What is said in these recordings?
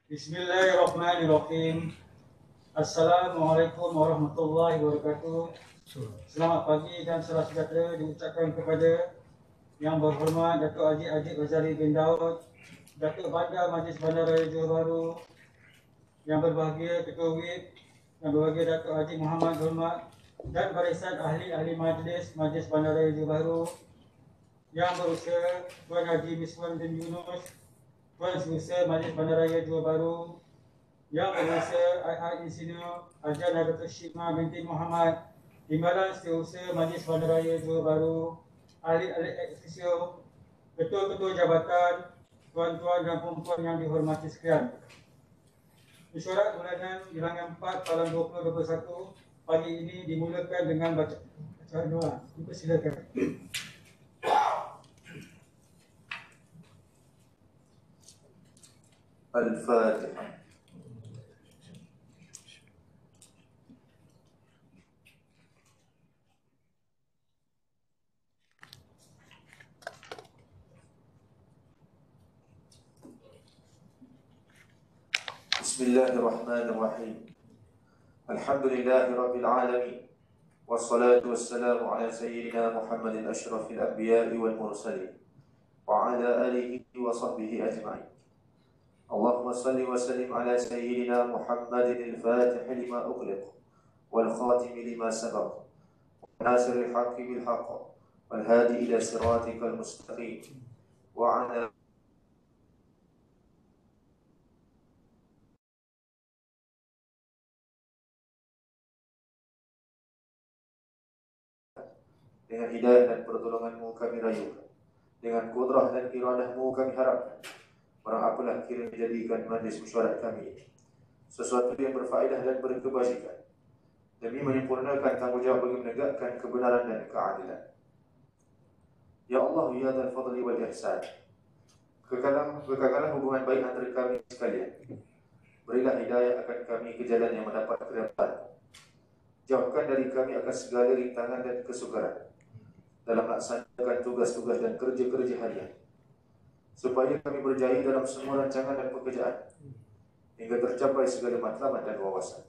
Bismillahirrahmanirrahim. Assalamualaikum warahmatullahi wabarakatuh. Selamat pagi dan salam sejahtera diucapkan kepada Yang Berhormat Datuk Haji Ajib Razali bin Daud, Datuk Bandar Majlis Bandaraya Johor Bahru, Yang Berbahagia Ketua WIP, Yang Berbahagia Datuk Haji Muhammad Zulmat dan barisan ahli-ahli Majlis Bandaraya Johor Bahru, Yang Berusia Tuan Haji Miswan bin Yunus, Tuan Seusaha Majlis Bandaraya Johor Bahru, Yang Berusia I.I. Insinyur Ajana Datuk Syikmah binti Muhammad, Timbalan Setiausaha Majlis Bandaraya Johor Bahru, ahli-ahli eksekutif, ketua-ketua jabatan, tuan-tuan dan puan-puan yang dihormati sekalian. Mesyuarat bulanan bilangan 4 tahun 2021 pagi ini dimulakan dengan bacaan doa. Dipersilakan. Al-Fatihah. Bismillahirrahmanirrahim. Alhamdulillahi Rabbil Alamin. Wassalatu wassalamu ala sayyidina Muhammadin ashrafil anbiya'i wal mursalin wa ala alihi wa sahbihi ajma'in. Allahumma salli wa sallim ala sayyidina Muhammadin al-Fatih lima ughliq wal khatim lima sabaq nasiril haqqi bil haqq wal hadi ila siratikal mustaqim wa ala dengan hidayah dan pertolonganmu kami rayukan, dengan kudrah dan iradahmu kami harapkan. Barang apalah kira menjadikan majlis mesyuarat kami ini sesuatu yang berfaedah dan berkebajikan, demi menyempurnakan tanggungjawab bagi menegakkan kebenaran dan keadilan. Ya Allah, ya Dzal Fadli wal Ihsan, kekekalan hubungan baik antara kami sekalian. Berilah hidayah akan kami ke jalan yang mendapat keridhaan. Jauhkan dari kami akan segala rintangan dan kesukaran dalam melaksanakan tugas-tugas dan kerja-kerja harian, supaya kami berjaya dalam semua rancangan dan pekerjaan hingga tercapai segala matlamat dan wawasan.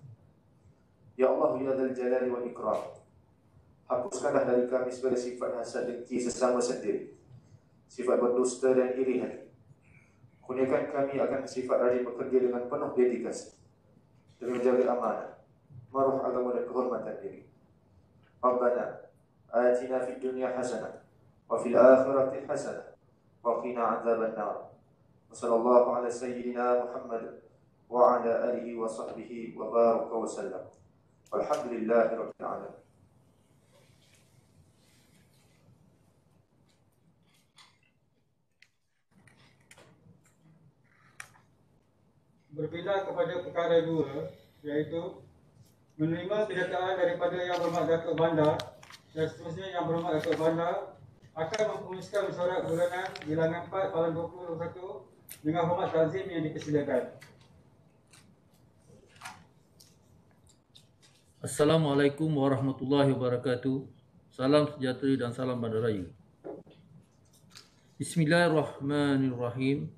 Ya Allah, ya Dzal Jalali wal Ikram, hapuskanlah dari kami segala sifat hasad dengki sesama sendiri, sifat berdusta dan iri hati. Kurniakan kami akan sifat rajin bekerja dengan penuh dedikasi demi menjaga amanah, maruah agama dan kehormatan diri. Rabbana atina fid dunya hasanah wa fil akhirati hasanah wa qina adzaban nar. Wa sallallahu ala sayyidina Muhammad wa ala alihi wa sahbihi wa baraka wa sallam. Walhamdulillahi rabbil alamin. Berpindah kepada perkara dua, iaitu menerima kenyataan daripada Yang Berhormat Datuk Bandar dan seterusnya Yang Berhormat Datuk Bandar akan mempengerusikan mesyuarat bulanan bilangan 4 tahun 2021 dengan hormat takzim yang dipersilakan. Assalamualaikum warahmatullahi wabarakatuh. Salam sejahtera dan salam bandar raya. Bismillahirrahmanirrahim.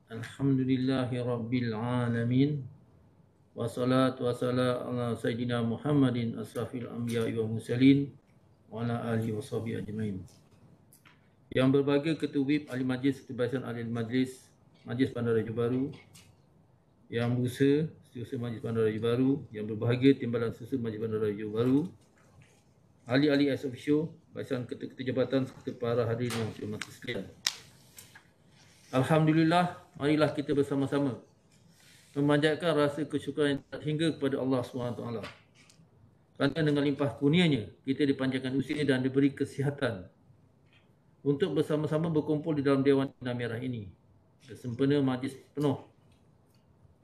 Alhamdulillahi rabbil alamin. Wassalatu wassalamu ala sayyidina Muhammadin asrafil anbiya'i wal mursalin wa ala alihi washabihi ajmain. Yang berbahagia Ketua WIP Ahli Majlis Ketua Ahli Majlis Bandaraya Johor Bahru, Yang Berusaha Setiausaha Majlis Bandaraya Johor Bahru, Yang Berbahagia Timbalan Setiausaha Majlis Bandaraya Johor Bahru, ahli-ahli ex-officio, barisan ketua-ketua jabatan serta para hadirin yang dihormati sekalian. Alhamdulillah, marilah kita bersama-sama memanjatkan rasa kesyukuran hingga kepada Allah SWT. Kerana dengan limpah kurnianya, kita dipanjangkan usia dan diberi kesihatan untuk bersama-sama berkumpul di dalam Dewan Benang Merah ini. Bersempena majlis penuh,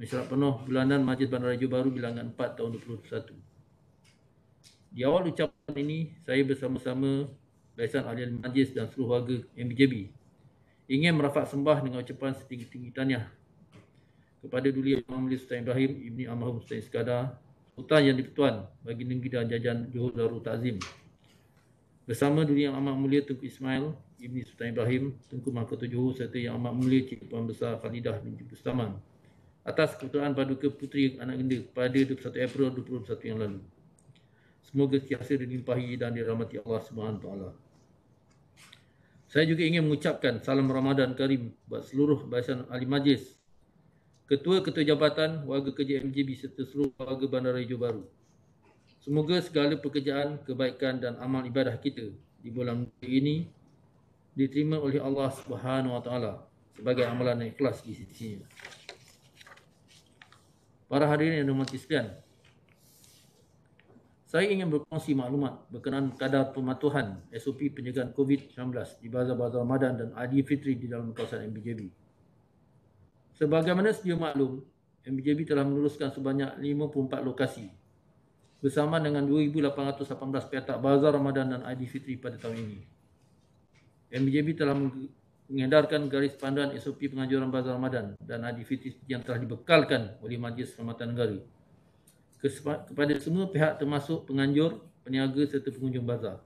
mesyuarat penuh bulanan Majlis Bandaraya Johor Bahru bilangan 4 tahun 2021. Di awal ucapan ini, saya bersama-sama barisan ahli majlis dan seluruh warga MBJB ingin merafak sembah dengan ucapan setinggi-tinggi tahniah kepada Duli Yang Mulia Sultan Ibrahim Ibni Almarhum Sultan Iskandar, Sultan Yang di-Pertuan bagi negeri dan jajahan Johor Darul Ta'zim, bersama Duli Yang Amat Mulia Tunku Ismail Ibni Sultan Ibrahim, Tunku Mahkota Johor serta Yang Amat Mulia Cik Puan Besar Khalidah binti Bustaman, atas keputusan Paduka Puteri Anak Genda pada 21 April 2021 yang lalu. Semoga sentiasa dilimpahi dan dirahmati Allah SWT. Saya juga ingin mengucapkan salam Ramadan Karim buat seluruh barisan ahli majlis, ketua-ketua jabatan, warga kerja MJB serta seluruh warga Bandaraya Johor Bahru. Semoga segala pekerjaan, kebaikan dan amal ibadah kita di bulan ini diterima oleh Allah SWT sebagai amalan yang ikhlas di sisinya. Para hadirin yang dirahmati sekalian, saya ingin berkongsi maklumat berkenaan kadar pematuhan SOP penjagaan COVID-19 di bazar-bazar Ramadan dan Aidilfitri di dalam kawasan MBJB. Sebagaimana sedia maklum, MBJB telah meneruskan sebanyak 54 lokasi bersama dengan 2,818 petak bazar Ramadan dan Aidilfitri pada tahun ini. MBJB telah mengedarkan garis panduan SOP penganjuran bazar Ramadan dan Aidilfitri yang telah dibekalkan oleh Majlis Kehormatan Negara kepada semua pihak termasuk penganjur, peniaga serta pengunjung bazar.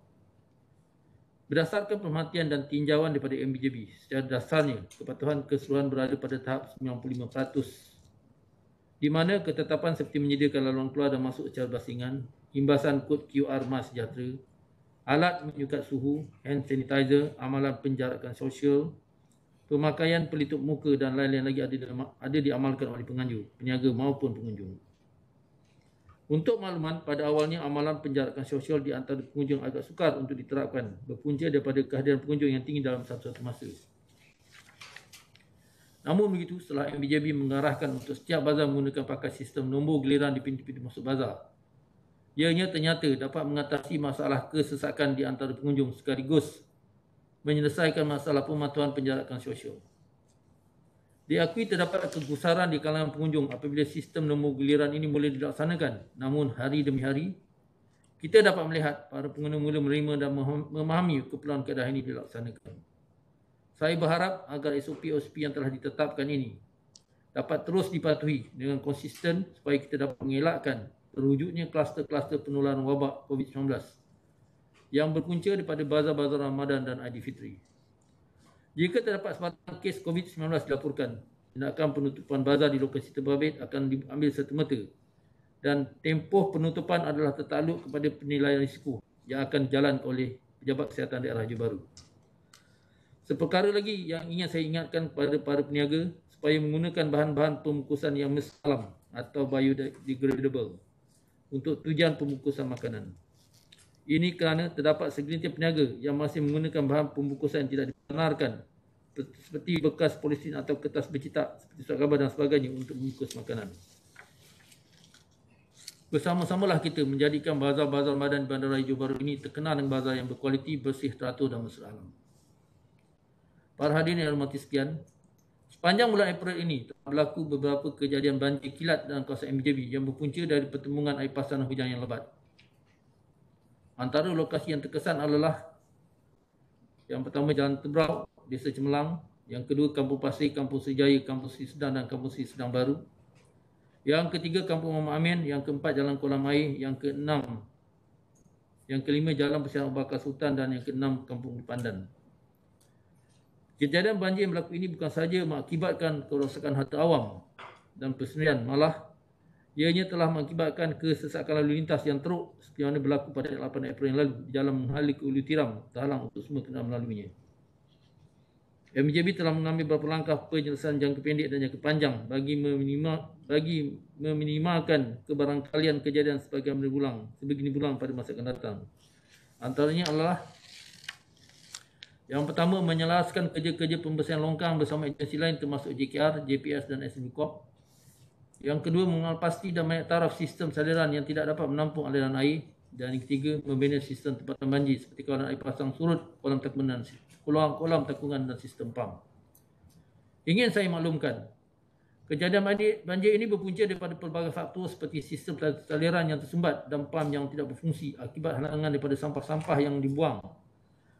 Berdasarkan perhatian dan tinjauan daripada MBJB, secara dasarnya kepatuhan keseluruhan berada pada tahap 95%, di mana ketetapan seperti menyediakan laluan keluar dan masuk secara basingan, imbasan kod QR Mas Sejahtera, alat menyukat suhu, hand sanitizer, amalan penjarakan sosial, pemakaian pelitup muka dan lain-lain lagi ada diamalkan oleh penganjur, peniaga maupun pengunjung. Untuk makluman, pada awalnya amalan penjarakan sosial di antara pengunjung agak sukar untuk diterapkan, berpunca daripada kehadiran pengunjung yang tinggi dalam satu-satu masa. Namun begitu, setelah MBJB mengarahkan untuk setiap bazar menggunakan pakai sistem nombor giliran di pintu-pintu masuk bazar, ianya ternyata dapat mengatasi masalah kesesakan di antara pengunjung sekaligus menyelesaikan masalah pematuhan penjarakan sosial. Diakui terdapat kegusaran di kalangan pengunjung apabila sistem nombor giliran ini mula dilaksanakan. Namun hari demi hari, kita dapat melihat para pengguna mula menerima dan memahami keperluan keadaan ini dilaksanakan. Saya berharap agar SOP-SOP yang telah ditetapkan ini dapat terus dipatuhi dengan konsisten supaya kita dapat mengelakkan terwujudnya kluster-kluster penularan wabak COVID-19 yang berpunca daripada bazar-bazar Ramadan dan Aidilfitri. Jika terdapat sebarang kes COVID-19 dilaporkan, tindakan penutupan bazar di lokasi terbabit akan diambil serta-merta dan tempoh penutupan adalah tertakluk kepada penilaian risiko yang akan dijalankan oleh Pejabat Kesihatan Daerah Johor Bahru. Seperkara lagi yang ingin saya ingatkan kepada para peniaga supaya menggunakan bahan-bahan pembungkusan yang alam atau biodegradable untuk tujuan pembungkusan makanan. Ini kerana terdapat segelintir peniaga yang masih menggunakan bahan pembungkusan yang tidak dibenarkan seperti bekas polisin atau kertas bercetak seperti surat khabar dan sebagainya untuk membungkus makanan. Bersama-samalah kita menjadikan bazar-bazar Ramadan di Bandaraya Johor Bahru ini terkenal dengan bazar yang berkualiti, bersih, teratur dan mesra alam. Para hadirin yang hormati sekalian, sepanjang bulan April ini telah berlaku beberapa kejadian banjir kilat dalam kawasan MBJB yang berpunca dari pertembungan air pasang dan hujan yang lebat. Antara lokasi yang terkesan adalah yang pertama Jalan Tebrau, Desa Cemerlang, yang kedua Kampung Pasir, Kampung Sejaya, Kampung Seri Sedang dan Kampung Seri Sedang Baru. Yang ketiga Kampung Muhammad Amin, yang keempat Jalan Kolam Air, yang kelima Jalan Persiaran Abu Bakar Sultan dan yang keenam Kampung Pandan. Kejadian banjir yang berlaku ini bukan sahaja mengakibatkan kerosakan harta awam dan persendirian, malah ianya telah mengakibatkan kesesakan lalu lintas yang teruk seperti mana berlaku pada 8 April yang lalu di Jalan Menghali ke Ulu Tiram, terhalang untuk semua kendaraan melaluinya. MBJB telah mengambil beberapa langkah penyelesaian jangka pendek dan jangka panjang bagi meminimalkan kebarangkalian kejadian sebegini berulang pada masa akan datang. Antaranya adalah yang pertama, menyelaraskan kerja-kerja pembersihan longkang bersama agensi lain termasuk JKR, JPS dan SMB Corp. Yang kedua, mengenal pasti dan banyak taraf sistem saliran yang tidak dapat menampung aliran air. Dan yang ketiga, membina sistem tempatan banjir seperti kawalan air pasang surut, kolam takungan dan sistem pam. Ingin saya maklumkan, kejadian banjir ini berpunca daripada pelbagai faktor seperti sistem saliran yang tersumbat dan pam yang tidak berfungsi akibat halangan daripada sampah-sampah yang dibuang,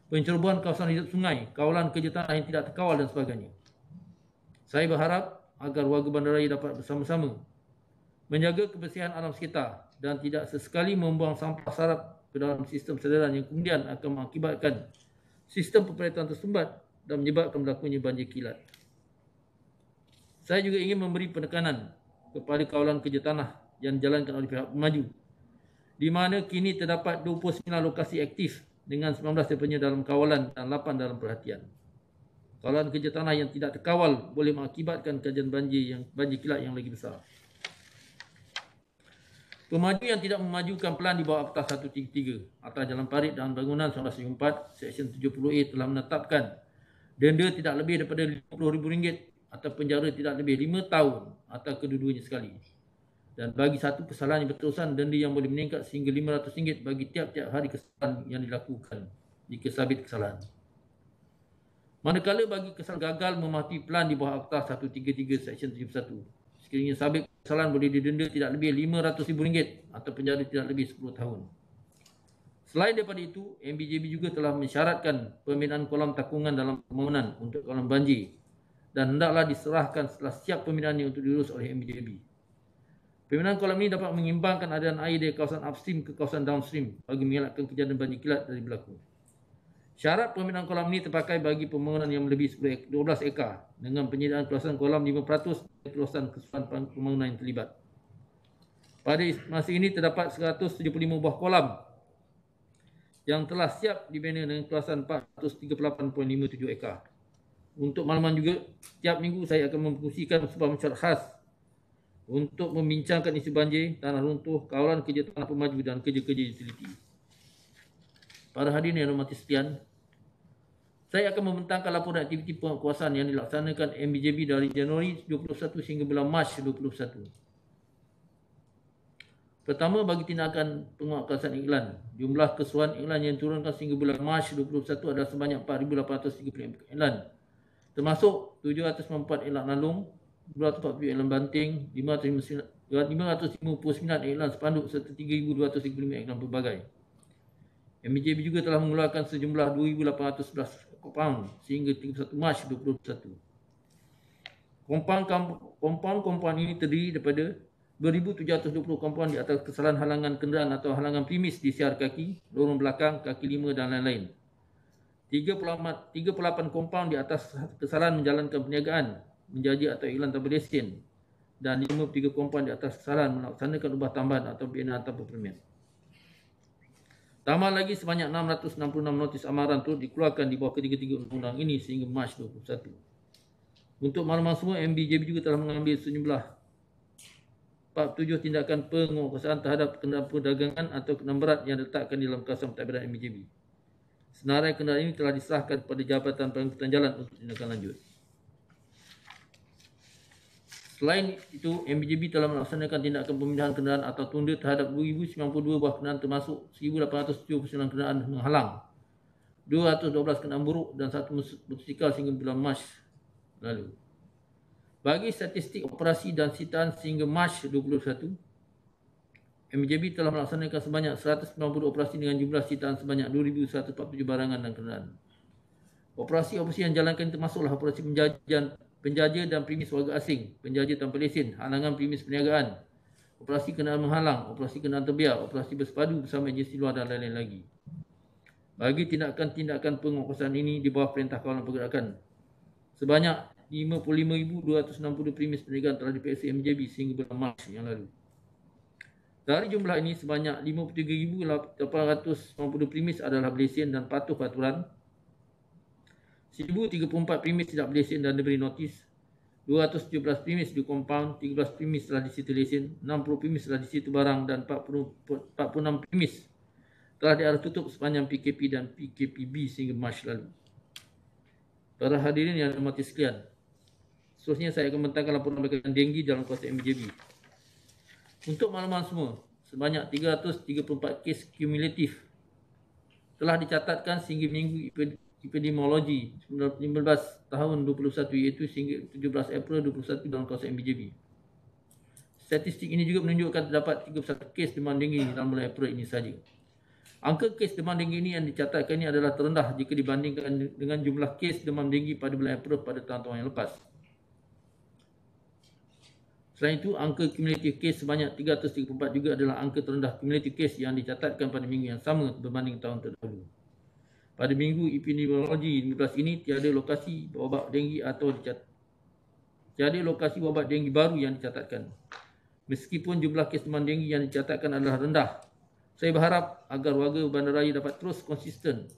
pencerobohan kawasan hidup sungai, kawalan kerja tanah yang tidak terkawal dan sebagainya. Saya berharap agar warga bandaraya dapat bersama-sama menjaga kebersihan alam sekitar dan tidak sesekali membuang sampah sarap ke dalam sistem saliran yang kemudian akan mengakibatkan sistem pemperaitan tersumbat dan menyebabkan berlakunya banjir kilat. Saya juga ingin memberi penekanan kepada kawalan kerja tanah yang dijalankan oleh pihak pemaju, di mana kini terdapat 29 lokasi aktif dengan 19 daripadanya dalam kawalan dan 8 dalam perhatian. Kawalan kerja tanah yang tidak terkawal boleh mengakibatkan kejadian banjir kilat yang lagi besar. Pemaju yang tidak memajukan pelan di bawah Akta 133 Akta Jalan Parit dan Bangunan 1974 Seksyen 70A telah menetapkan denda tidak lebih daripada RM50,000 atau penjara tidak lebih 5 tahun atau kedua-duanya sekali. Dan bagi satu kesalahan yang berterusan, denda yang boleh meningkat sehingga RM500 bagi tiap-tiap hari kesalahan yang dilakukan jika sabit kesalahan. Manakala bagi kesalahan gagal mematuhi pelan di bawah Akta 133 Seksyen 71, sekiranya sabit kesalahan boleh didenda tidak lebih RM500,000 atau penjara tidak lebih 10 tahun. Selain daripada itu, MBJB juga telah mensyaratkan pembinaan kolam takungan dalam permohonan untuk kolam banjir dan hendaklah diserahkan setelah siap pembinaannya untuk diurus oleh MBJB. Pembinaan kolam ini dapat mengimbangkan aliran air dari kawasan upstream ke kawasan downstream bagi mengelakkan kejadian banjir kilat dari berlaku. Syarat pembinaan kolam ini terpakai bagi pembangunan yang melebihi 12 ekar dengan penyediaan kawasan kolam 5% dari kawasan keseluruhan pembangunan yang terlibat. Pada masa ini terdapat 175 buah kolam yang telah siap dibina dengan kawasan 438.57 ekar. Untuk makluman juga, setiap minggu saya akan memfungsikan sebuah mesyuarat khas untuk membincangkan isu banjir, tanah runtuh, kawalan kerja tanah pemaju dan kerja-kerja utiliti. Para hadirin yang hormati sekalian, saya akan membentangkan laporan aktiviti penguasaan yang dilaksanakan MBJB dari Januari 21 hingga bulan Mac 21. Pertama, bagi tindakan penguasaan iklan, jumlah keseluruhan iklan yang diturunkan sehingga bulan Mac 21 adalah sebanyak 4,830 iklan, termasuk 704 iklan nalung, 240 iklan banting, 559 iklan spanduk serta 3,235 iklan pelbagai. MBJB juga telah mengeluarkan sejumlah 2,811 kompaun sehingga 31 Mac 2021. Kompaun ini terdiri daripada 2,720 kompaun di atas kesalahan halangan kenderaan atau halangan primis di siar kaki, lorong belakang, kaki lima dan lain-lain. 38 kompaun di atas kesalahan menjalankan perniagaan, menjaji atau iklan tanpa lesen, dan 53 kompaun di atas kesalahan melaksanakan ubah tambahan atau binaan tanpa permit. Tambah lagi sebanyak 666 notis amaran turut dikeluarkan di bawah ketiga-tiga undang-undang ini sehingga Mac 21. Untuk makluman semua, MBJB juga telah mengambil sejumlah 47 tindakan penguasaan terhadap kenderaan perdagangan atau kenderaan berat yang diletakkan di dalam kawasan pentadbiran MBJB. Senarai kenderaan ini telah diserahkan kepada Jabatan Pengangkutan Jalan untuk tindakan lanjut. Selain itu, MBJB telah melaksanakan tindakan pemindahan kenderaan atau tunda terhadap 2,092 buah kenderaan termasuk 1,879 kenderaan menghalang, 212 kenderaan buruk dan 1 motosikal sehingga bulan Mac lalu. Bagi statistik operasi dan sitaan sehingga Mac 2021, MBJB telah melaksanakan sebanyak 190 operasi dengan jumlah sitaan sebanyak 2,147 barangan dan kenderaan. Operasi-operasi yang dijalankan termasuklah operasi penjaja dan primis warga asing, penjaja tanpa lesen, halangan primis perniagaan, operasi kenderaan menghalang, operasi kenderaan terbiar, operasi bersepadu bersama agensi luar dan lain-lain lagi. Bagi tindakan-tindakan penguasaan ini di bawah Perintah Kawalan Pergerakan, sebanyak 55,260 primis perniagaan telah diperiksa MBJB sehingga bulan Mac yang lalu. Dari jumlah ini, sebanyak 53,890 primis adalah berlesen dan patuh peraturan, 1,034 primis tidak berlesen dan diberi notis, 217 primis di kompaun, 13 primis telah disita lesen, 60 primis telah disita barang dan 46 primis telah diarah tutup sepanjang PKP dan PKPB sehingga Mac lalu. Para hadirin yang hormati sekalian, seterusnya saya akan membentangkan laporan berkaitan denggi dalam kawasan MBJB. Untuk makluman semua, sebanyak 334 kes kumulatif telah dicatatkan sehingga minggu epidemiologi 15 tahun 21 iaitu sehingga 17 April 21 dalam kawasan MBJB. Statistik ini juga menunjukkan terdapat 31 kes demam denggi dalam bulan April ini sahaja. Angka kes demam denggi ini yang dicatatkan ini adalah terendah jika dibandingkan dengan jumlah kes demam denggi pada bulan April pada tahun-tahun yang lepas. Selain itu, angka kumulatif kes sebanyak 334 juga adalah angka terendah kumulatif kes yang dicatatkan pada minggu yang sama berbanding tahun terdahulu. Pada minggu epidemiologi 15 ini, tiada lokasi wabak denggi atau tiada lokasi wabak denggi baru yang dicatatkan. Meskipun jumlah kes demam denggi yang dicatatkan adalah rendah, saya berharap agar warga bandaraya dapat terus konsisten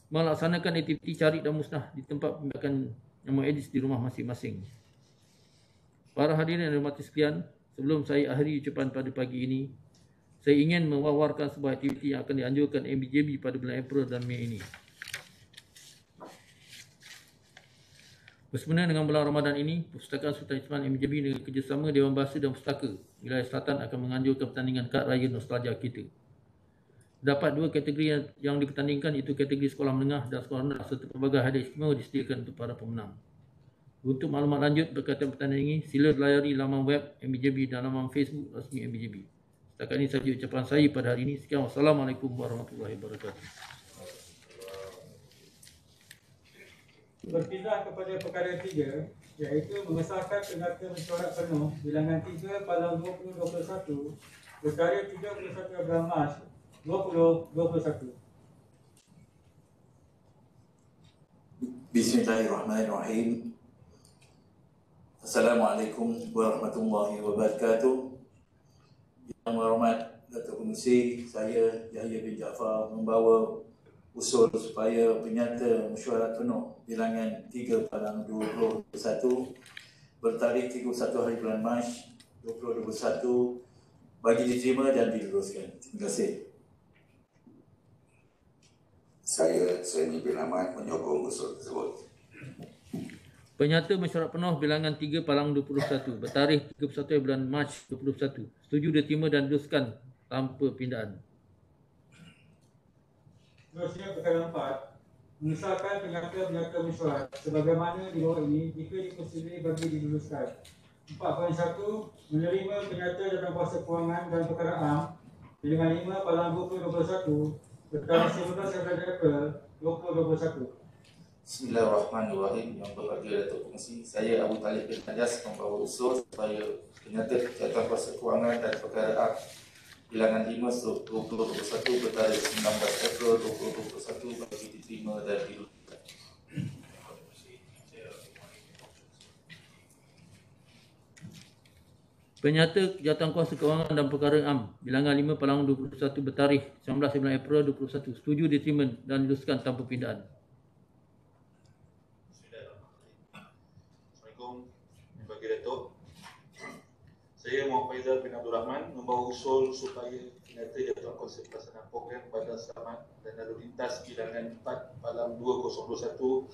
melaksanakan aktiviti cari dan musnah di tempat pembiakan nyamuk Aedes di rumah masing-masing. Para hadirin yang dihormati sekalian, sebelum saya akhiri ucapan pada pagi ini, saya ingin mewawarkan sebuah aktiviti yang akan dianjurkan MBJB pada bulan April dan Mei ini. Bersempena dengan bulan Ramadan ini, Perpustakaan Sultan Ismail MBJB dengan kerjasama Dewan Bahasa dan Pustaka Wilayah Selatan akan menganjurkan pertandingan kad raya nostalgia kita. Terdapat dua kategori yang dipertandingkan, iaitu kategori sekolah menengah dan sekolah rendah, serta pelbagai hadiah istimewa disediakan untuk para pemenang. Untuk maklumat lanjut berkaitan pertandingan ini, sila layari laman web MBJB dan laman Facebook rasmi MBJB. Setakat ini sahaja ucapan saya pada hari ini. Sekian, wassalamualaikum warahmatullahi wabarakatuh. Berpindah kepada perkara 3, iaitu mengesahkan penata mesyuarat penuh bilangan 3 Palang 2021 bertarikh 31 Mac 2021. Bismillahirrahmanirrahim. Assalamualaikum warahmatullahi wabarakatuh. Yang berhormat Datuk Pengerusi, saya Yahya bin Jaafar membawa usul supaya penyata mesyuarat penuh bilangan 3 Palang 2021 bertarikh 31 hari bulan Mac 2021 bagi diterima dan diteruskan. Terima kasih. Saya Seni bin Ahmad menyokong usul tersebut. Penyata mesyuarat penuh bilangan 3 Palang 21 bertarikh 31 bulan Mac 2021 setuju diterima dan diteruskan tanpa pindaan. Seterusnya perkara 4, mengesahkan penyata mesyuarat sebagaimana di bawah ini jika dipersetujui bagi diluluskan. 4.1, menerima penyata jawatankuasa kewangan dan perkara am bilangan 5 Palang 2021 bertarikh 19 April 2021. Bismillahirrahmanirrahim. Yang berbahagia Datuk Pengerusi, saya Abu Talib bin Najas membawa usul supaya penyata jawatankuasa kewangan dan perkara am bilangan 5/2021 bertarikh 19 April 2021 bagi diterima dan diluluskan. Penyata jawatankuasa kewangan dan perkara am bilangan 5 Palang 21 bertarikh 19 April 2021 setuju diterima dan diteruskan tanpa pindaan. Assalamualaikum, bagi Datuk. Saya Muhammad Faizal bin Abdul Rahman membawa usul supaya penyata jawatankuasa pelaksanaan program Badan Selamat dan Lalu Lintas bilangan 4 Palang 2021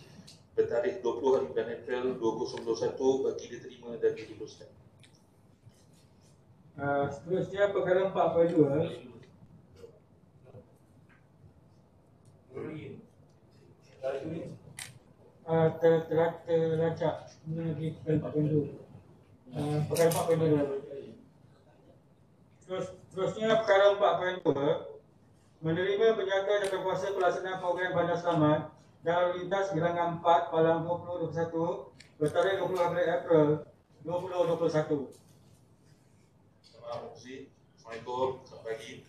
bertarikh 20 hari bulan April 2021 bagi diterima dan diteruskan. Seterusnya perkara 4.2, terlacak menuju perkara 4.2. Perkara 4.2. Seterusnya perkara 4.2, menerima penyata jawatankuasa pelaksanaan program Bandar Selamat dan Lalu Lintas bilangan 4 Palang 2021 bertarikh 20 April 2021. Assalamualaikum, selamat pagi.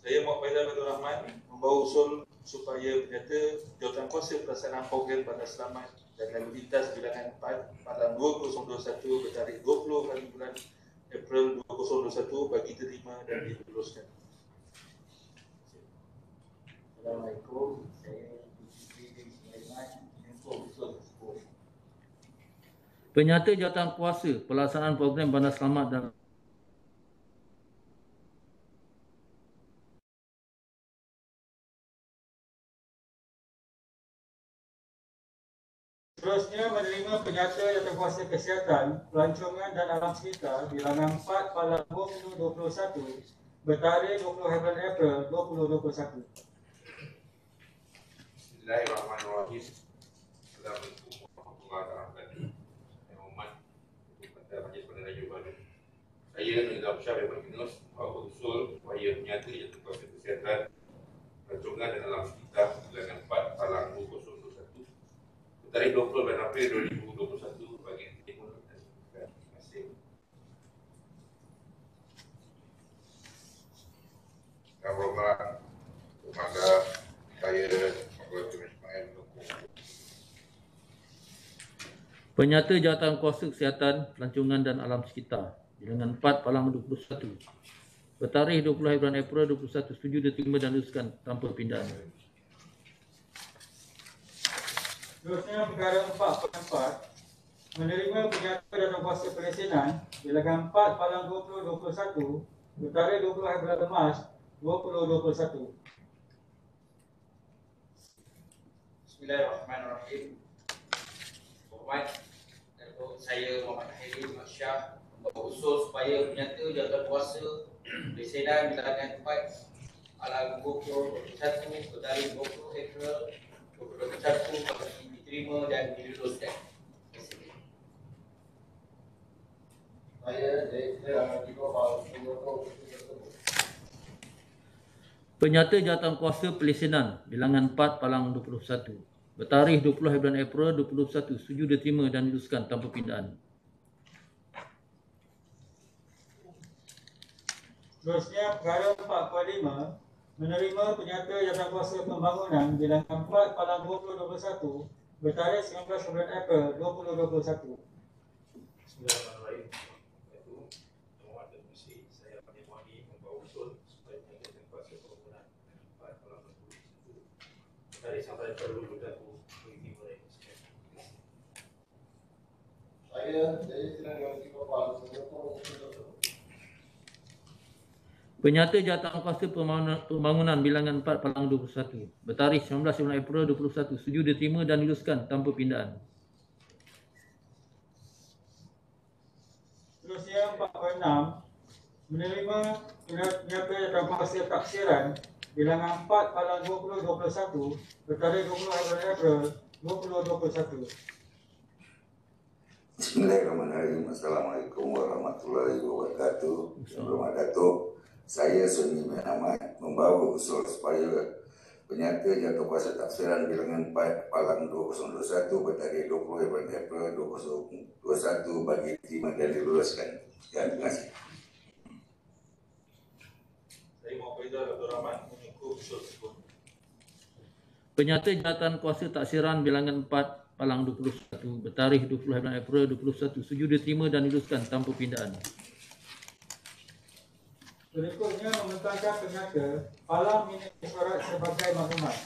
Saya Muhammad Faizal bin Abdul Rahman membawa usul supaya penyata jawatankuasa pelaksanaan program Bandar Selamat dan Lalu Lintas bilangan 4 Palang 2021 bertarikh 20 hari bulan April 2021 bagi diterima dan diteruskan. Assalamualaikum, saya bin Sulaiman menyokong usul tersebut. Penyata jawatankuasa pelaksanaan program Bandar Selamat dan Seterusnya menerima penyata jawatankuasa kesihatan, pelancongan dan alam sekitar bilangan 4 Palang 2021 bertarikh 20 April 2021. Bismillahirrahmanirrahim. Assalamualaikum warahmatullahi wabarakatuh. Yang hormat kepada Majlis Bandaraya Baru, saya Nizam Syah bin Yunus membawa usul supaya penyata jawatankuasa kesihatan, pelancongan dan alam sekitar bilangan 4 Palang 2021 bertarikh 20 April 2021 bagi diterima dan diteruskan. Terima kasih. Yang hormat kepada saya Sultan Ismail mendukung Penyata Jawatankuasa Kesihatan, Pelancongan dan Alam Sekitar, Bilangan 4 Palang 21. Bertarikh 20 bulan April 21, setuju diterima dan luluskan tanpa pindaan. Seterusnya perkara 4.4 menerima penyata Jawatankuasa Peresinan Bilangan 4 Palang 2021 bertarikh 20 bulan Mac 2021. Bismillahirrahmanirrahim. Hormat Datuk saya Muhammad Hairi Mat Syah membawa usul supaya penyata Jawatankuasa Peresinan Bilangan 4 Palang 2021 bertarikh 20 April 2021 bagi diterima dan diluluskan. Penyata Jawatankuasa Peresinan Bilangan 4 Palang 21. Bertarikh 20 bulan April 2021, setuju diterima dan diluluskan tanpa pindaan. Seterusnya perkara 4.5 menerima penyata Jawatankuasa Pembangunan Bilangan 4 Palang 2021 bertarikh 19 bulan April 2021. Bismillahirrahmanirrahim. Itu Muhammad dan Musi, saya Pani Muhammad membawa usul supaya penyata Jawatankuasa Pembangunan 4 Palang 2021 dari sampai perlu berlaku bagi mereka. Penyata Jawatankuasa Pembangunan Bilangan 4 Palang 21. Bertarikh 19 bulan April 2021, setuju diterima dan diluluskan tanpa pindaan. Seterusnya 4.6 menerima penyata Jawatankuasa Taksiran Bilangan 4 Palang 2021 bertarikh 20 bulan April 2021. Bismillahirrahmanirrahim. Assalamualaikum warahmatullahi wabarakatuh. Selamat Datuk. Saya Sunni bin Ahmad membawa usul supaya penyata Jawatankuasa Taksiran Bilangan 4 Palang 2021 bertarikh 20 bulan April 2021 bagi diterima dan diluluskan. Terima kasih. Saya Muhammad Faizal Abdul Rahman mengikut usul tersebut. Penyata Jawatankuasa Taksiran Bilangan 4 Palang 21 bertarikh 20 bulan April 2021, setuju diterima dan diluluskan tanpa pindaan. Berikutnya membentangkan penyata Palang Minik Surat sebagai maklumat.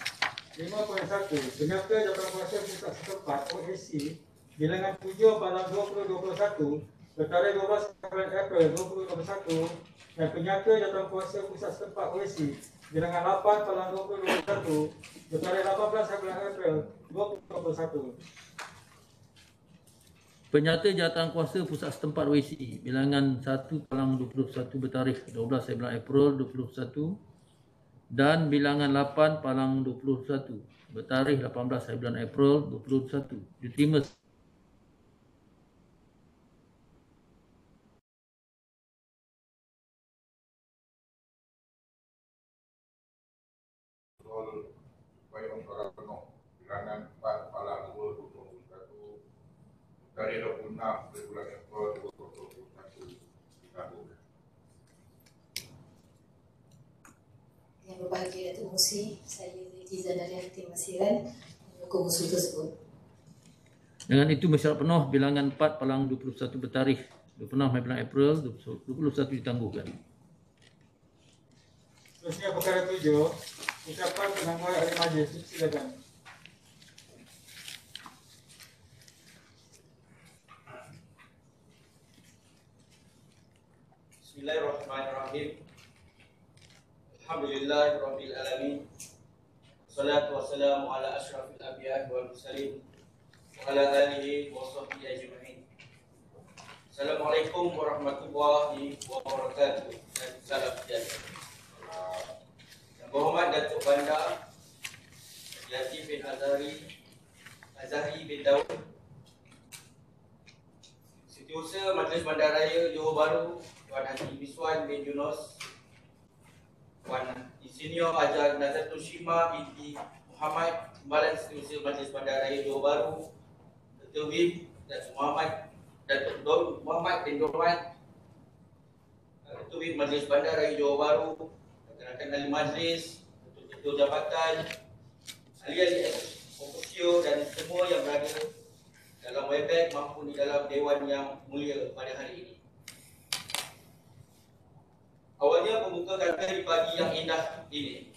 5.1 penyata Jawatankuasa Pusat Setempat OAC Bilangan 7 Palang 2021 bertarikh 12 bulan April 2021 dan penyata Jawatankuasa Pusat Setempat OAC Bilangan 8 Palang 2021 bertarikh 18 bulan April 2021. Penyata Jawatankuasa Pusat Setempat WC Bilangan 1 Palang 21 bertarikh 12 bulan April 2021 dan Bilangan 8 Palang 21 bertarikh 18 bulan April 2021 diterima Usul supaya memperoleh penuh Bilangan 4 Palang 2021 dari 26 bulan April 2021 ditanggung. Yang berbahagia Datuk Musi, saya Ziza dari Hati Masiran mendukung usul tersebut. Dengan itu masyarakat penuh Bilangan 4 Palang 21 bertarikh 26 bulan April 2021 ditangguhkan. Seterusnya perkara 7 ucapan penangguhan ahli majlis. Silakan. Bismillahirrahmanirrahim. Alhamdulillahirabbil alamin. Wassalatu wassalamu ala asyrafil anbiya'i wal mursalin wa ala alihi wa sahbihi ajma'in. Assalamualaikum warahmatullahi wabarakatuh. Dan salam sejahtera. Yang berhormat Datuk Bandar Latif bin Azhari bin Daud, Setiausaha Majlis Bandaraya Johor Bahru Tuan Haji Miswan bin Yunus, Tuan Insinyur Haji Nazatul Shima binti Muhammad, Timbalan Setiausaha Majlis Bandaraya Johor Bahru, Ketua WIB Datuk Muhammad bin Dorman, Ketua WIB Majlis Bandaraya Johor Bahru, rakan-rakan ahli majlis, ketua jabatan, ahli-ahli ofisio dan semua yang berada dalam Webex maupun di dalam Dewan yang mulia pada hari ini. Awalnya pembuka kata di pagi yang indah ini,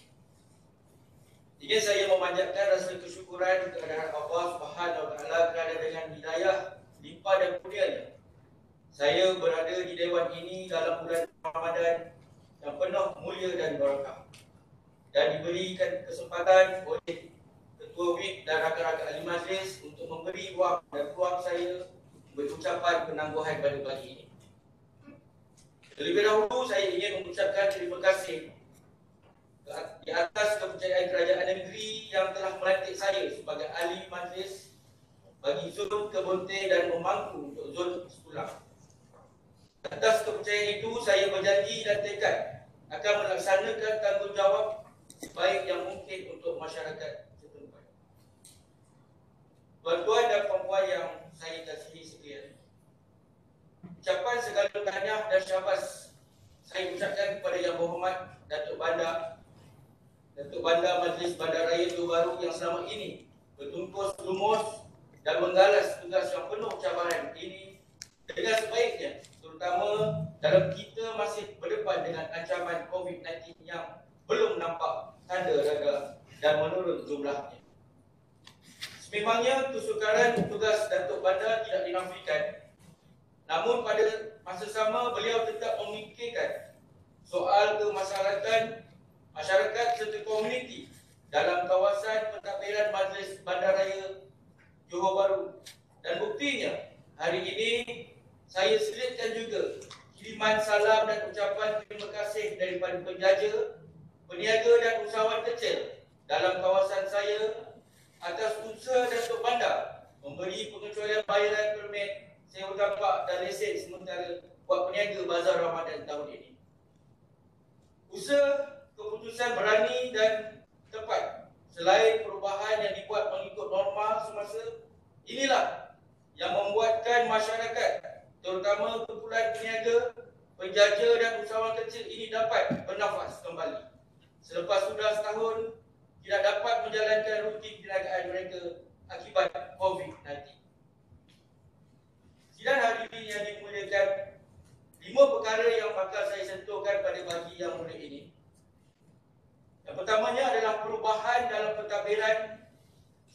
ingin saya memanjatkan rasa kesyukuran kepada Allah Subhanahu Wa Taala kerana dengan hidayah limpah dan kurnianya saya berada di Dewan ini dalam bulan Ramadan yang penuh mulia dan barakah, dan diberikan kesempatan oleh Ketua WIP dan rakan-rakan ahli majlis untuk memberi ruang dan peluang saya berucapan penangguhan pada pagi ini. Terlebih dahulu saya ingin mengucapkan terima kasih di atas kepercayaan kerajaan negeri yang telah melantik saya sebagai ahli majlis bagi zon Kebonte dan Memangku untuk zon Setulang. Atas kepercayaan itu, saya berjanji dan tekad akan melaksanakan tanggungjawab sebaik yang mungkin untuk masyarakat setempat. Tuan-tuan dan puan-puan yang saya kasihi sekalian, ucapan segala tahniah dan syabas saya ucapkan kepada Yang Berhormat Datuk Bandar Majlis Bandaraya Johor Bahru yang selama ini bertungkus lumus dan menggalas tugas yang penuh cabaran ini dengan sebaiknya, terutama dalam kita masih berdepan dengan ancaman COVID-19 yang belum nampak tanda reda dan menurun jumlahnya. Sememangnya kesukaran tugas Datuk Bandar tidak dinafikan, namun pada masa sama beliau tetap memikirkan soal kemaslahatan masyarakat serta komuniti dalam kawasan pentadbiran Majlis Bandaraya Johor Bahru. Dan buktinya, hari ini saya selitkan juga kiriman salam dan ucapan terima kasih daripada penjaja, peniaga dan usahawan kecil dalam kawasan saya atas usaha Datuk Bandar memberi pengecualian bayaran permit sewa tapak dan lesen sementara buat peniaga Bazar Ramadan tahun ini. Usaha keputusan berani dan tepat selain perubahan yang dibuat mengikut norma semasa, inilah yang membuatkan masyarakat terutama kumpulan peniaga, penjaja dan usahawan kecil ini dapat bernafas kembali selepas sudah setahun tidak dapat menjalankan rutin perniagaan mereka akibat COVID-19. Sidang hadirin yang dimuliakan, 5 perkara yang bakal saya sentuhkan pada pagi yang mulia ini. Yang pertamanya adalah perubahan dalam pentadbiran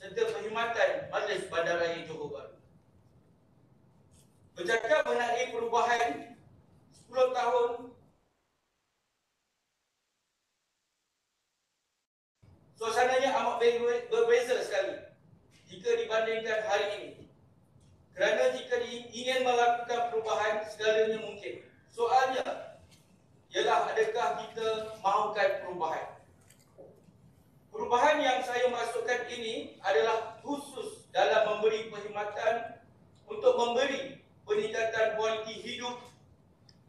serta perkhidmatan Majlis Bandaraya Johor Bahru. Bercakap mengenai perubahan 10 tahun suasananya amat berbeza sekali jika dibandingkan hari ini. Kerana jika ingin melakukan perubahan, segalanya mungkin. Soalnya ialah adakah kita mahukan perubahan. Perubahan yang saya masukkan ini adalah khusus dalam memberi perkhidmatan untuk memberi peningkatan kualiti hidup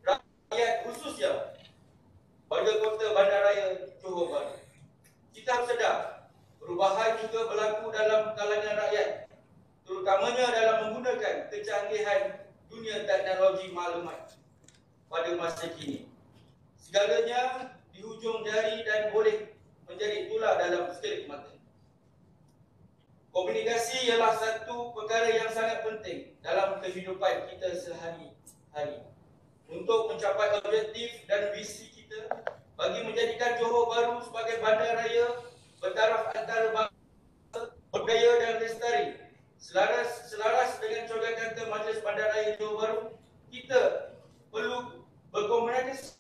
rakyat khususnya warga kota Bandaraya Johor Bahru. Kita harus sedar, perubahan juga berlaku dalam kalangan rakyat, terutamanya dalam menggunakan kecanggihan dunia teknologi maklumat pada masa kini. Segalanya di hujung jari dan boleh menjadi tular dalam sekelip mata. Komunikasi ialah satu perkara yang sangat penting dalam kehidupan kita sehari-hari untuk mencapai objektif dan visi kita bagi menjadikan Johor Bahru sebagai bandaraya bertaraf antara bangsa, budaya dan lestari. Selaras dengan corak kata Majlis Bandaraya Johor Bahru, kita perlu berkomunikasi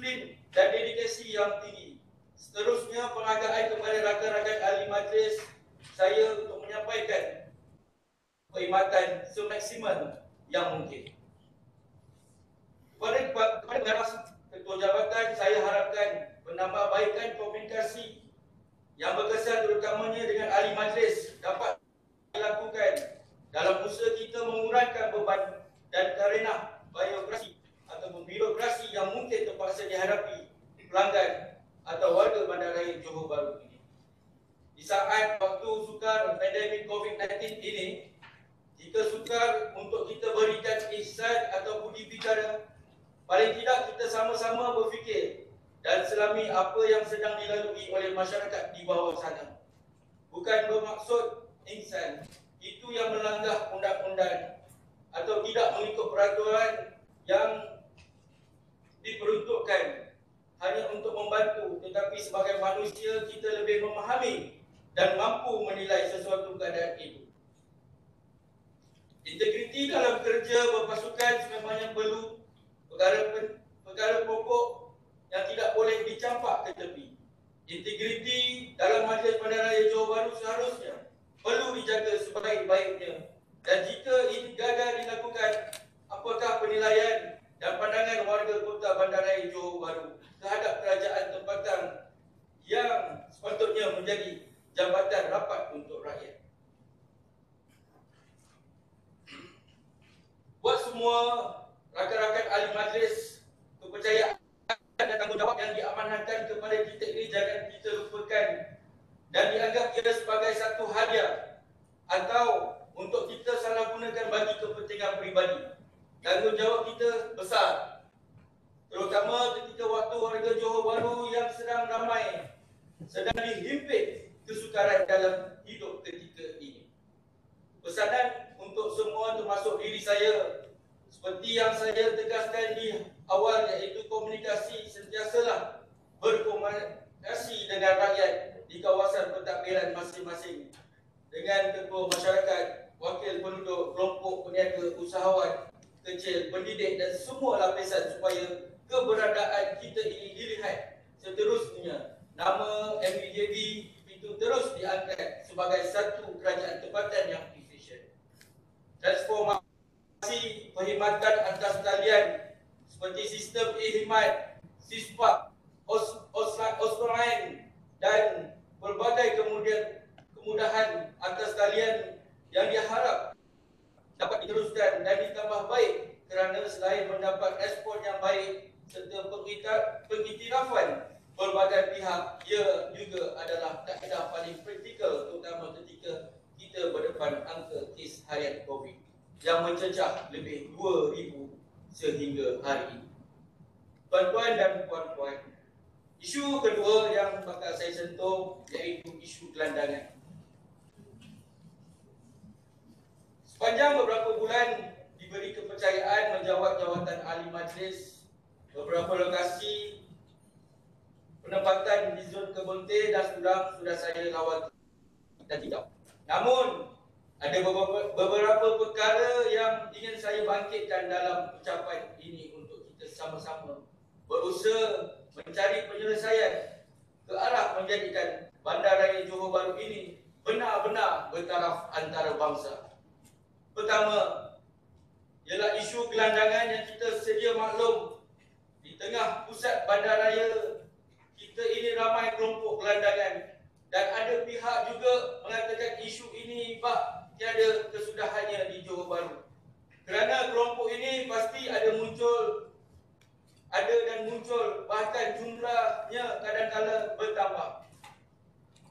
disiplin dan dedikasi yang tinggi. Seterusnya, penghargaan kepada rakan-rakan ahli majlis saya untuk menyampaikan perkhidmatan semaksimal yang mungkin. Kepada pengarah ketua jabatan, saya harapkan penambahbaikan komunikasi yang berkesan terutamanya dengan ahli majlis dapat dilakukan dalam usaha kita mengurangkan beban dan karenah birokrasi yang mungkin terpaksa dihadapi pelanggan atau warga Bandaraya Johor Bahru ini. Di saat waktu sukar pandemik COVID-19 ini, jika sukar untuk kita berikan ihsan atau budi bicara, paling tidak kita memahami apa yang sedang dilalui oleh masyarakat di bawah sana. Bukan bermaksud insan itu yang melanggar undang-undang atau tidak mengikut peraturan yang diperuntukkan hanya untuk membantu, tetapi sebagai manusia kita lebih memahami dan mampu menilai sesuatu keadaan itu. Integriti dalam kerja berpasukan sememangnya perlu perkara pokok yang tidak boleh dicampak ke tepi. Integriti dalam Majlis Bandaraya Johor Bahru seharusnya perlu dijaga sebaik-baiknya, dan jika ini gagal dilakukan, apakah penilaian dan pandangan warga Kota Bandaraya Johor Bahru terhadap kerajaan tempatan yang sepatutnya menjadi jabatan rapat untuk rakyat? Buat semua rakan-rakan ahli majlis, kepercayaan dan tanggungjawab yang diamanahkan kepada kita ini jangan kita lupakan dan dianggap ia sebagai satu hadiah atau untuk kita salah gunakan bagi kepentingan peribadi. Tanggungjawab kita besar, terutama ketika waktu warga Johor Bahru yang sedang ramai sedang dihimpit kesukaran dalam hidup ketika ini. Pesanan untuk semua termasuk diri saya, seperti yang saya tegaskan di awal, iaitu komunikasi sentiasalah berkomunikasi dengan rakyat di kawasan pentadbiran masing-masing, dengan ketua masyarakat, wakil penduduk, kelompok peniaga, usahawan kecil, pendidik dan semua lapisan, supaya keberadaan kita ini dilihat seterusnya. Nama MBJB itu terus diangkat sebagai satu kerajaan tempatan yang efisien. Transformasi perkhidmatan atas talian seperti sistem e-khidmat, SISPAK, Osline dan berbagai kemudahan atas talian yang diharap dapat diteruskan dan ditambah baik, kerana selain mendapat respon yang baik serta pengiktirafan berbagai pihak, ia juga adalah kaedah paling praktikal, terutama ketika kita berdepan angka kes harian COVID yang mencecah lebih 2,000 sehingga hari ini. Tuan-tuan dan puan-puan, isu kedua yang bakal saya sentuh iaitu isu gelandangan. Sepanjang beberapa bulan diberi kepercayaan menjawat jawatan ahli majlis, beberapa lokasi penempatan di zon Kebonte dan Sulang sudah saya lawat dan tidak. Namun ada beberapa perkara yang ingin saya bangkitkan dalam ucapan ini untuk kita sama-sama berusaha mencari penyelesaian ke arah menjadikan Bandaraya Johor Bahru ini benar-benar bertaraf antara bangsa. Pertama, ialah isu gelandangan yang kita sedia maklum. Di tengah pusat bandaraya kita ini ramai kelompok gelandangan, dan ada pihak juga mengatakan isu ini bak tiada kesudahannya di Johor Bahru. Kerana kelompok ini pasti ada dan muncul, bahkan jumlahnya kadang-kala bertambah.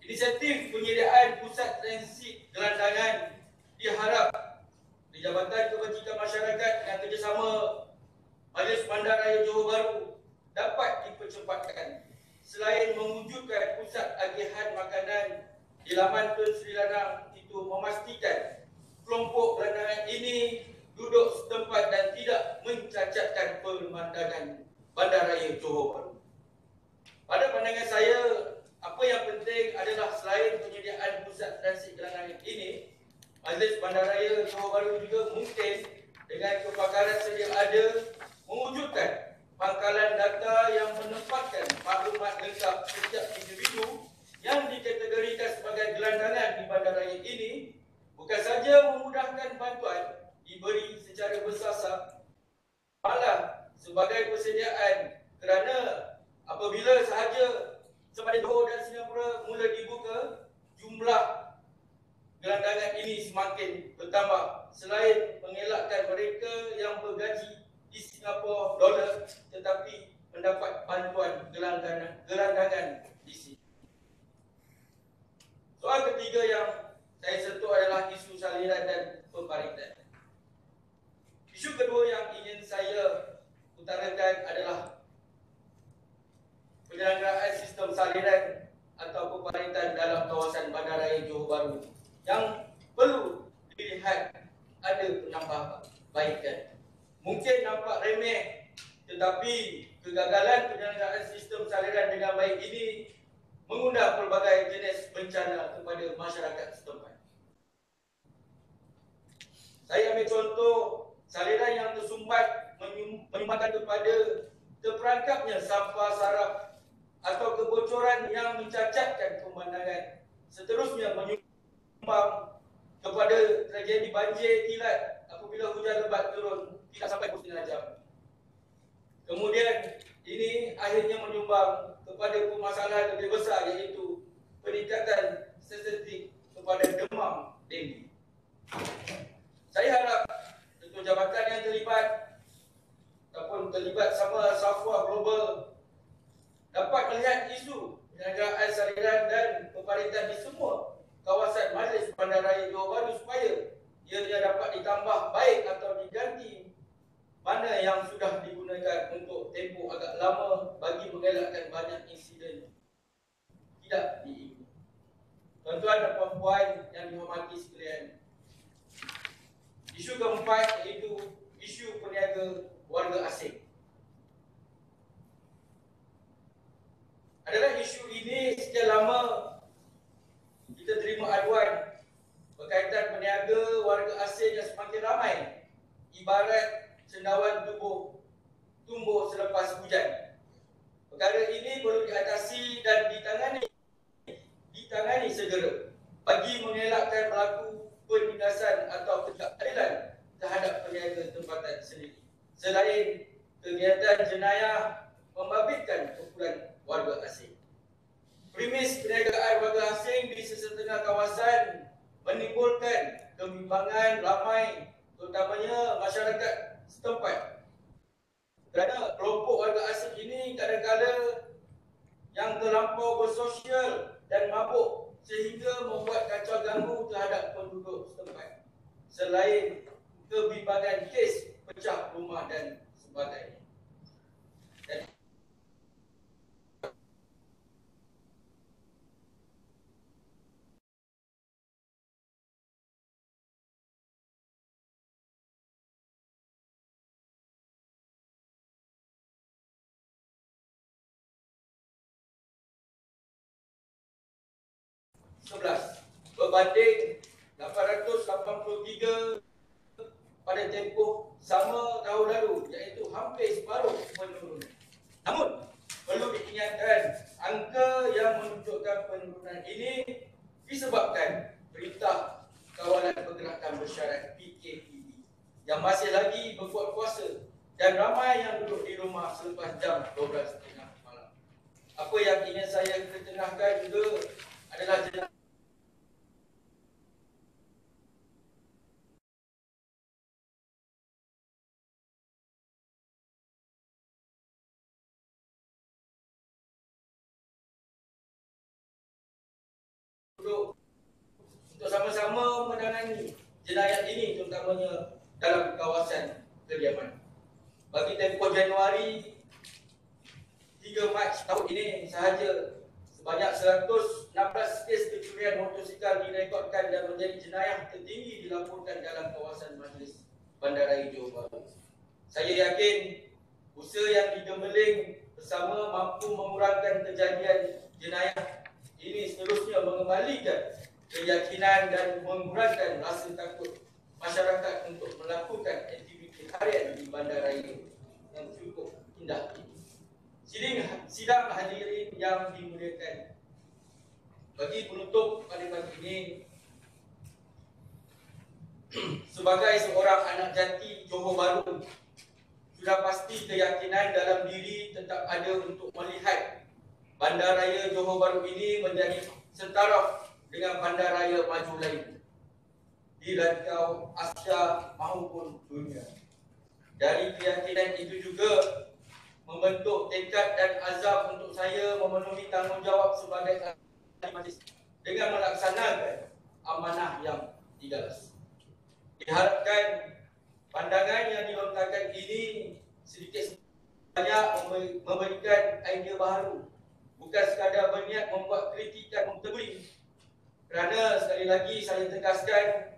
Inisiatif penyediaan pusat transit gelandangan diharap di Jabatan Kebajikan Masyarakat dengan kerjasama Majlis Bandaraya Johor Bahru dapat dipercepatkan. Selain mewujudkan pusat agihan makanan di Laman Tun Sri Lanang, itu memastikan kelompok gelandangan ini duduk setempat dan tidak mencacatkan pemandangan Bandaraya Johor Bahru. Pada pandangan saya, apa yang penting adalah selain penyediaan pusat transit gelandangan ini, Majlis Bandaraya Johor Bahru juga mungkin dengan kepakaran sedia ada mewujudkan pangkalan data yang menempatkan maklumat lengkap setiap individu yang dikategorikan sebagai gelandangan di bandaraya ini, bukan saja memudahkan bantuan diberi secara bersasar, malah sebagai persediaan, kerana apabila sahaja sempadan Johor dan Singapura mula dibuka, jumlah gelandangan ini semakin bertambah. Selain mengelakkan mereka yang bergaji di Singapura dolar tetapi mendapat bantuan gelandangan di sini. Soal ketiga yang saya sentuh adalah isu saliran dan pembaritan. Isu kedua yang ingin saya utarakan adalah penyelenggaraan penambahbaikan. Mungkin nampak remeh, tetapi kegagalan penyelenggaraan sistem saliran dengan baik ini mengundang pelbagai jenis bencana kepada masyarakat setempat. Saya ambil contoh saliran yang tersumbat menyumbangkan kepada terperangkapnya sampah sarap atau kebocoran yang mencacatkan pemandangan. Seterusnya menyumbang kepada tragedi banjir kilat apabila hujan lebat turun tidak sampai 2.5 jam. Kemudian ini akhirnya menyumbang kepada permasalahan lebih besar, iaitu peningkatan statistik kepada demam denggi. Saya harap ketua jabatan yang terlibat ataupun terlibat sama Safwa Global dapat melihat isu penyelenggaraan saliran dan pemerintahan di semua kawasan Majlis Bandaraya Johor Bahru supaya ianya dapat ditambah baik atau diganti mana yang sudah digunakan untuk tempoh agak lama bagi mengelakkan banyak insiden tidak diingini. Tuan-tuan dan puan-puan yang dihormati sekalian, isu keempat iaitu isu peniaga warga asing. Adalah isu ini sekian lama kita terima aduan berkaitan peniaga warga asing yang semakin ramai, ibarat cendawan tumbuh selepas hujan. Perkara ini perlu diatasi dan ditangani segera bagi mengelakkan berlaku penindasan atau ketidakadilan terhadap peniaga tempatan sendiri. Selain kegiatan jenayah membabitkan kumpulan warga asing. Premis perniagaan warga asing di sesetengah kawasan menimbulkan kebimbangan ramai, terutamanya masyarakat setempat. Kerana kelompok warga asing ini kadang-kadang yang terlampau bersosial dan mabuk sehingga membuat kacau ganggu terhadap penduduk setempat. Selain kebimbangan kes pecah rumah dan sebagainya. Dan 11 berbanding 883 pada tempoh sama tahun lalu, iaitu hampir separuh penurunan. Namun perlu diingatkan, angka yang menunjukkan penurunan ini disebabkan Perintah Kawalan Pergerakan Bersyarat PKPB yang masih lagi berbuat kuasa dan ramai yang duduk di rumah selepas jam 12.30 malam. Apa yang ingin saya ketengahkan juga adalah untuk sama-sama menangani jenayah ini, terutamanya dalam kawasan kediaman. Bagi tempoh Januari 3 Mac tahun ini sahaja, sebanyak 116 kes pencurian motosikal direkodkan dan menjadi jenayah tertinggi dilaporkan dalam kawasan Majlis Bandaraya Johor Bahru. Saya yakin usaha yang digembeling bersama mampu mengurangkan kejadian jenayah ini seterusnya mengembalikan keyakinan dan mengurangkan rasa takut masyarakat untuk melakukan aktiviti harian di bandaraya yang cukup indah ini. Sidang hadirin yang dimuliakan, bagi penutup pada pagi ini, sebagai seorang anak jati Johor Bahru, sudah pasti keyakinan dalam diri tetap ada untuk melihat Bandaraya Johor Bahru ini menjadi setaraf dengan bandaraya maju lain di rantau Asia maupun dunia. Dari keyakinan itu juga membentuk tekad dan azam untuk saya memenuhi tanggungjawab sebagai ahli majlis dengan melaksanakan amanah yang digagas. Diharapkan pandangan yang dilontarkan ini sedikit banyak memberikan idea baru, bukan sekadar berniat membuat kritikan mentebing. Kerana sekali lagi saya tegaskan,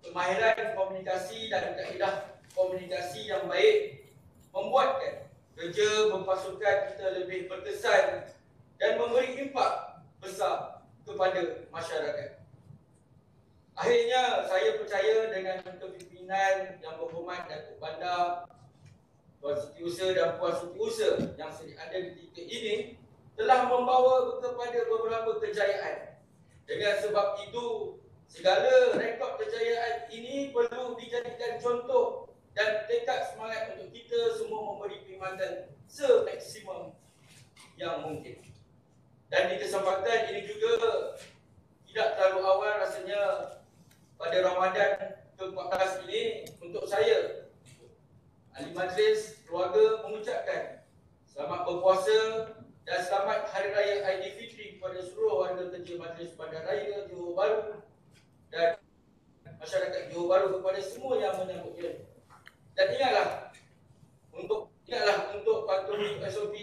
kemahiran komunikasi dan kaedah komunikasi yang baik membuatkan kerja berpasukan kita lebih berkesan dan memberi impak besar kepada masyarakat. Akhirnya, saya percaya dengan kepimpinan yang berhormat Datuk Bandar, Tuan Setiausaha dan Puan Setiausaha yang ada di titik ini telah membawa kepada beberapa kejayaan. Dengan sebab itu, segala rekod kejayaan ini perlu dijadikan contoh dan tekad semangat untuk kita semua memberi perkhidmatan semaksimum yang mungkin. Dan di kesempatan ini juga tidak terlalu awal rasanya pada Ramadan ke-14 ini untuk saya, ahli majlis, keluarga mengucapkan selamat berpuasa dan selamat Hari Raya Aidilfitri kepada seluruh warga kerja Majlis Bandaraya Johor Bahru dan masyarakat Johor Bahru, kepada semua yang menyambutnya. Dan ingatlah untuk patuhi SOP,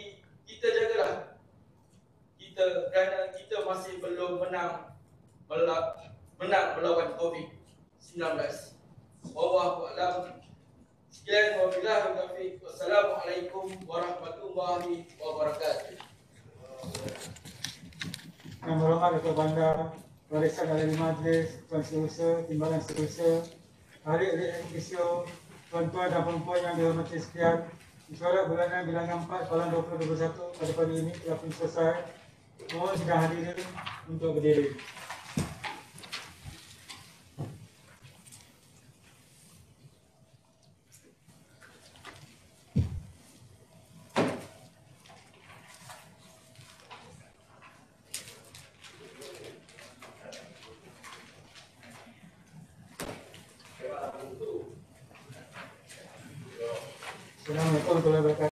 kita jagalah kita, kerana kita masih belum menang melawan COVID-19. Wallahu a'lam. Sekian, wabillahi taufiq. Wassalamualaikum warahmatullahi wabarakatuh. Yang berhormat Datuk Bandar, Barisan Ahli Majlis, Tuan Setiausaha, Timbalan Setiausaha, ahli-ahli FPCO, tuan-tuan dan perempuan yang dihormati sekalian, mesyuarat bulanan bilangan 4 Bulan 2021 pada pagi ini telah pun selesai. Mohon sidang hadirin untuk berdiri. Assalamualaikum warahmatullahi wabarakatuh.